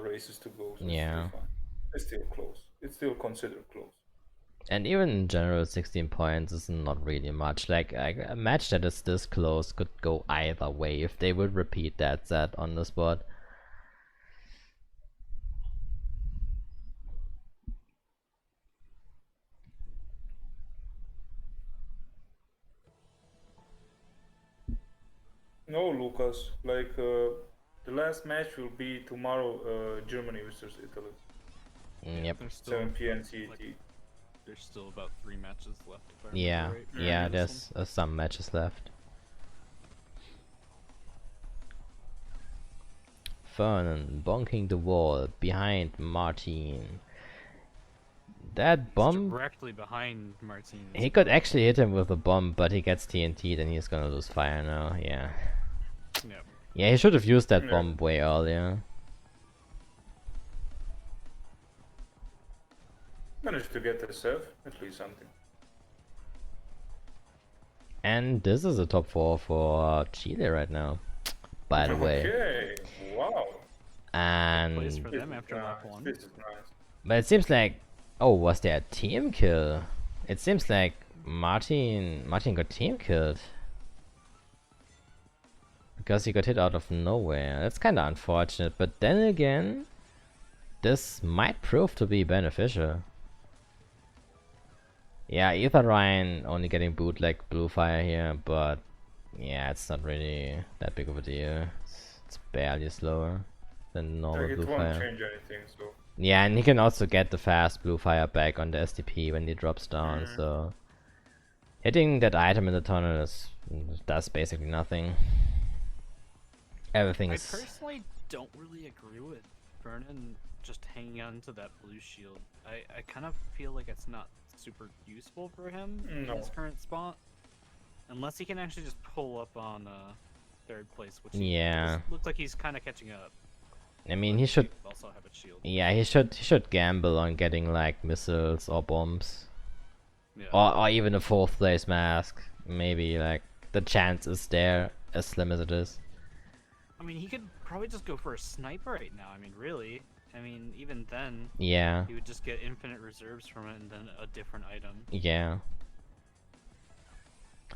races to go. So Yeah. It's still fine. It's still close. It's still considered close. And even in general, 16 points is not really much. Like, a match that is this close could go either way if they would repeat that set on the spot. No, Lucas. Like the last match will be tomorrow. Germany versus Italy, Yep. There's still 7 p.m. CET. like, there's still about 3 matches left. If I remember Yeah, right, yeah, for this there's some matches left. Fernan bonking the wall behind Martin. That one. bomb, He's directly behind Martinez. he could actually hit him with a bomb, but he gets TNT, then he's gonna lose fire now. Yeah. Yep. Yeah, he should have used that Yeah. bomb way earlier. Managed to get a save, at least something. And this is a top 4 for Chile right now, by the way. Okay, wow. Place And for them after lap 1. This is nice. but it seems like, oh, was there a team kill? It seems like Martin got team killed. because he got hit out of nowhere. That's kind of unfortunate, but then again, this might prove to be beneficial. Yeah, Ether Ryan only getting bootleg blue fire here, but yeah, it's not really that big of a deal. It's barely slower than normal Like blue it won't fire. change anything, so. Yeah, and he can also get the fast blue fire back on the STP when he drops down, so hitting that item in the tunnel does basically nothing. Everything I is... personally don't really agree with Vernon just hanging on to that blue shield. I kind of feel like it's not super useful for him in No. his current spot. Unless he can actually just pull up on third place, which Yeah. looks like he's kind of catching up. I mean, But he should... also have a shield. Yeah, he should gamble on getting like missiles or bombs. Yeah. Or even a 4th place mask. Maybe like the chance is there, as slim as it is. I mean, he could probably just go for a sniper right now. I mean, really. I mean, even then, Yeah, he would just get infinite reserves from it and then a different item. yeah.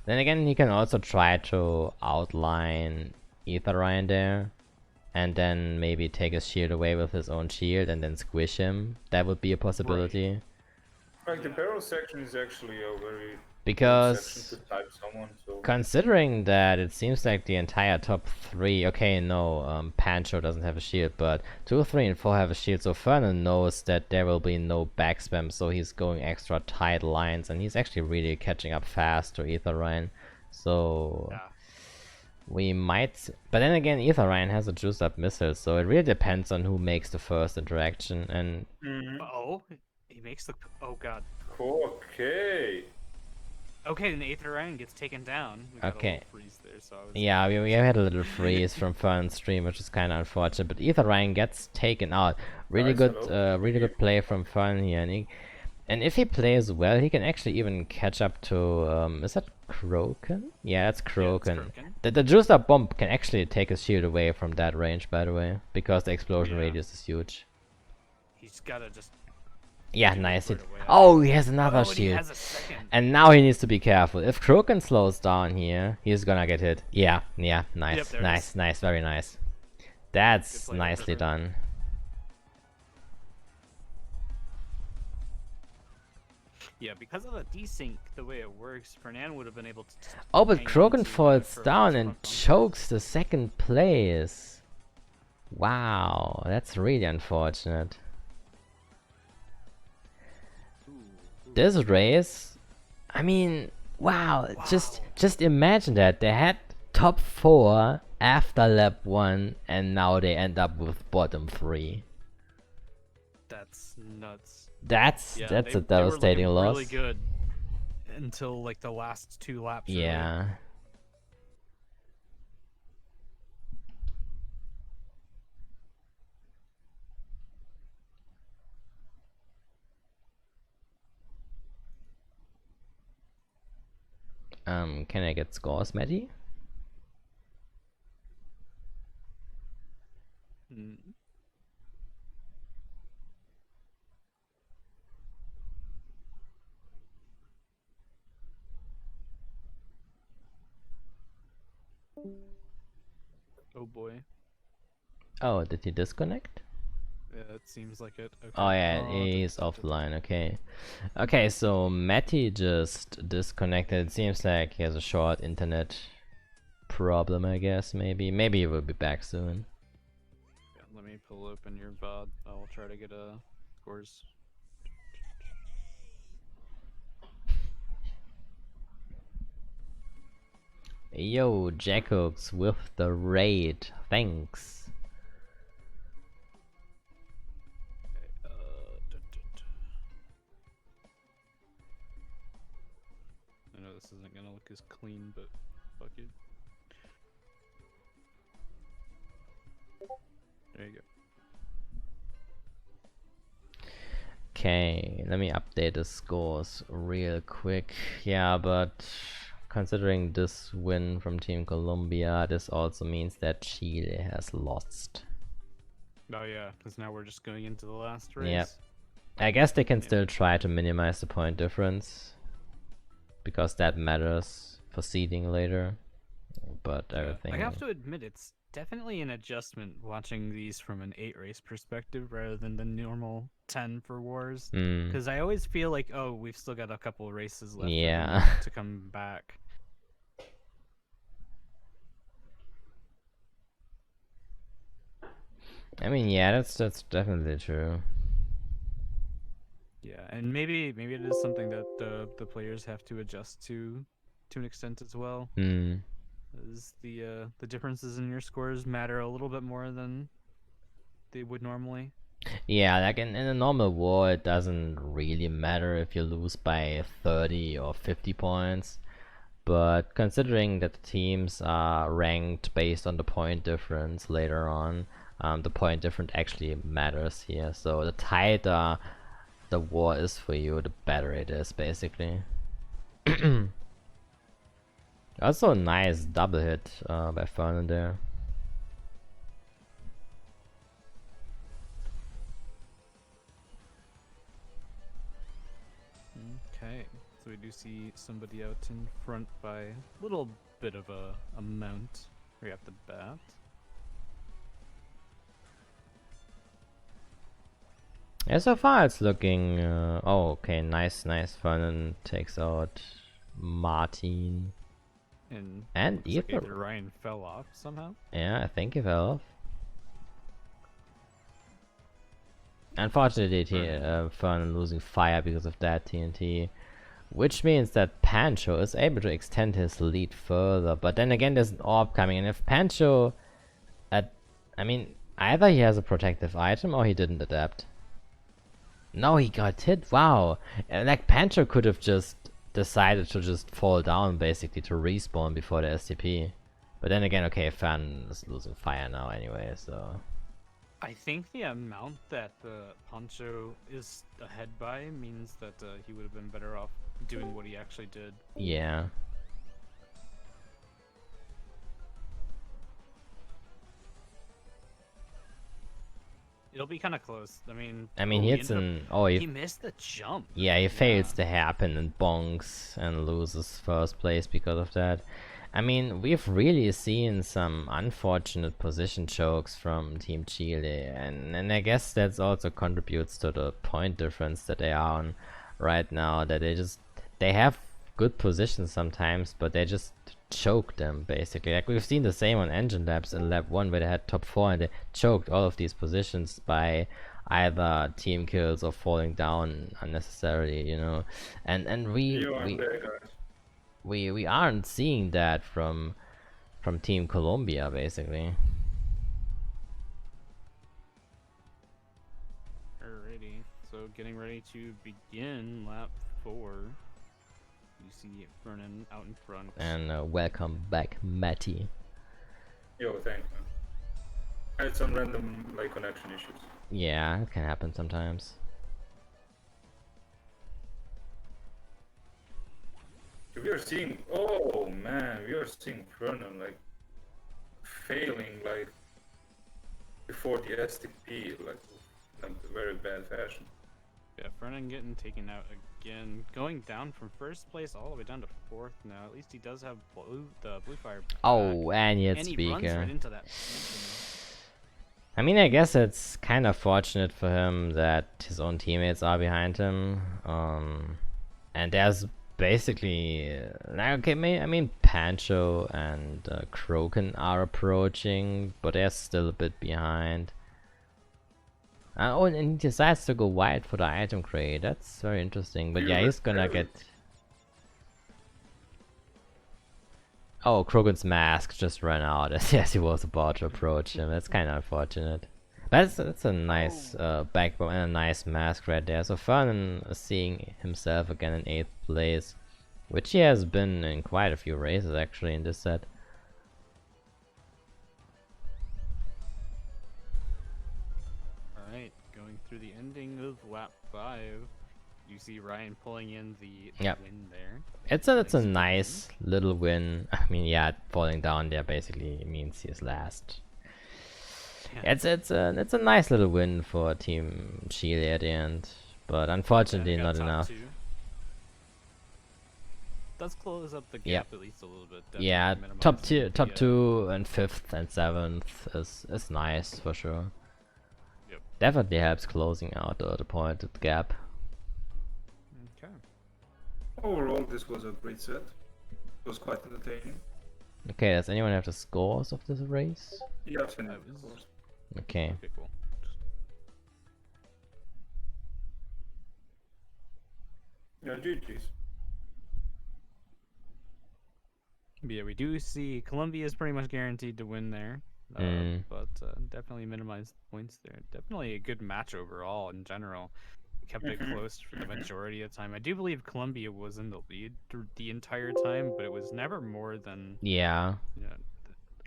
Then again, he can also try to outline Ether Ryan there. And then maybe take his shield away with his own shield and then squish him. That would be a possibility. Like the barrel section is actually a very good Because section to type someone, so. considering that it seems like the entire top 3, okay, no, Pancho doesn't have a shield, but 2, 3, and 4 have a shield, so Fernan knows that there will be no back spam, so he's going extra tight lines, and he's actually really catching up fast to Ether Ryan. So Yeah. we might, but then again, Ether Ryan has a juiced up missile, so it really depends on who makes the first interaction, and Oh, he makes the. Oh god. Okay. Okay, and the Aether Ryan gets taken down. We got Okay. a little freeze there, so I was... yeah, we had a little freeze from Fern's stream, which is kind of unfortunate. But Ether Ryan gets taken out. Really Nice, good, hello. really good play from Fern here, and if he plays well, he can actually even catch up to is that Kroken? Yeah, that's Kroken. Kroken. The juiced up bomb can actually take his shield away from that range, by the way, because the explosion Yeah. radius is huge. He's gotta just... Yeah, do it nice right hit. away. Oh, he has another Oh, and he shield. has a second. And now he needs to be careful. If Kroken slows down here, he's gonna get hit. Yeah, nice, there it nice, is. nice, very nice. That's Good play, nicely River. done. Yeah, because of the desync, the way it works, Fernan would have been able to... just Oh, but hang Kroken on to falls for down front and front. chokes the second place. Wow, that's really unfortunate. Ooh. This race, I mean, wow, just imagine that. They had top 4 after lap 1 and now they end up with bottom 3. That's nuts. That's Yeah, a they were devastating looking loss. really good until like the last 2 laps. really. Yeah. Can I get scores, Matty? Mm. Oh boy. Oh, did he disconnect? Yeah, it seems like it. Okay. Oh yeah, Oh, he's offline, okay. Okay, so Matty just disconnected. It seems like he has a short internet problem, I guess, maybe. Maybe he will be back soon. Yeah, let me pull open your VOD. I'll try to get a scores. Yo, Jacobs with the raid. Thanks. Okay, I know this isn't gonna look as clean, but fuck it. There you go. Okay, let me update the scores real quick. Yeah, but considering this win from Team Colombia, this also means that Chile has lost. Oh yeah, because now we're just going into the last race. Yep. I guess they can Yeah. still try to minimize the point difference, because that matters for seeding later. but everything. I have to admit, it's definitely an adjustment watching these from an 8 race perspective rather than the normal 10 for wars. Mm, Because I always feel like, oh, we've still got a couple races left for yeah. them to come back. I mean, yeah, that's definitely true. Yeah, and maybe it is something that the players have to adjust to an extent as well. Hmm. As the differences in your scores matter a little bit more than they would normally. Yeah, like in a normal war, it doesn't really matter if you lose by 30 or 50 points. But considering that the teams are ranked based on the point difference later on, the point difference actually matters here. So the tighter the war is for you, the better it is, basically. Also a nice double hit by Fernan there. Okay, so we do see somebody out in front by a little bit of a amount right off the bat. Yeah, so far it's looking. Oh, okay, nice. Fernan takes out Martin. And Ether. like either Ryan fell off somehow. Yeah, I think he fell off. Unfortunately, Fernan losing fire because of that TNT. Which means that Pancho is able to extend his lead further. But then again, there's an orb coming. And if Pancho... I mean, either he has a protective item or he didn't adapt. No, he got hit. Wow. Like, Pancho could have just decided to just fall down, basically, to respawn before the STP. But then again, okay, Fan is losing fire now anyway, so... I think the amount that Pancho is ahead by means that he would have been better off doing what he actually did. Yeah. It'll be kind of close. I mean, he hits an... Oh, he missed the jump. Yeah, he fails to happen and bonks and loses first place because of that. I mean, we've really seen some unfortunate position chokes from Team Chile, and I guess that also contributes to the point difference that they are on right now, that they have good positions sometimes, but they just choke them, basically. Like, we've seen the same on Engine Labs in Lab 1, where they had top 4 and they choked all of these positions by either team kills or falling down unnecessarily, you know. And we aren't seeing that from Team Colombia, basically. Alrighty, so getting ready to begin lap 4. You see Vernon out in front. And welcome back, Matty. Yo, thanks, man. I had some random like connection issues. Yeah, it can happen sometimes. We are seeing, oh man, we are seeing Vernon like failing like before the STP, like very bad fashion. Yeah, Vernon getting taken out again, going down from first place all the way down to 4th now. At least he does have the blue fire. Oh, and yet and he Speaker. runs right into that. I mean, I guess it's kind of fortunate for him that his own teammates are behind him. And there's basically, okay, I mean, Pancho and Kroken are approaching, but they're still a bit behind. Oh, and he decides to go wide for the item crate. That's very interesting. But yeah, he's gonna get... Oh, Krogan's mask just ran out as he was about to approach him. That's kind of unfortunate. But that's a nice backbone and a nice mask right there. So Fernan is seeing himself again in 8th place, which he has been in quite a few races actually in this set. Alright, going through the ending of lap 5. You see Ryan pulling in the win there. It's a nice little win. I mean, yeah, falling down there basically means he's last. Yeah. It's a nice little win for Team Chile at the end, but unfortunately not enough. does close up the Yep. gap at least a little bit. Yeah, definitely top minimizing top the, 2 and 5th and 7th is nice for sure. Yep. Definitely helps closing out the pointed gap. Okay. Overall, this was a great set. It was quite entertaining. Okay, does anyone have the scores of this race? Yeah, I've seen I it, was- of course. Okay. Okay, cool. Yeah, GG's. Yeah, we do see Colombia is pretty much guaranteed to win there, but definitely minimize points there. Definitely a good match overall in general. Kept it close for the majority of the time. I do believe Colombia was in the lead the entire time, but it was never more than Yeah.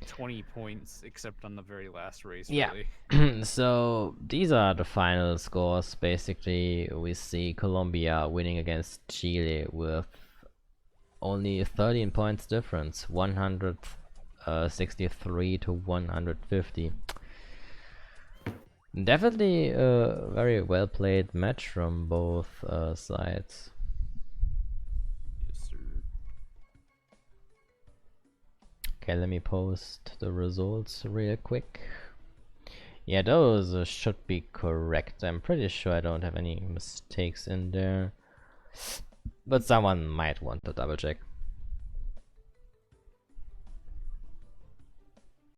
20 points, except on the very last race, Yeah. really. So these are the final scores. Basically, we see Colombia winning against Chile with only 13 points difference, 163 to 150. Definitely a very well played match from both sides. Yes, sir. Okay, let me post the results real quick. Yeah, those should be correct. I'm pretty sure I don't have any mistakes in there. But someone might want to double check.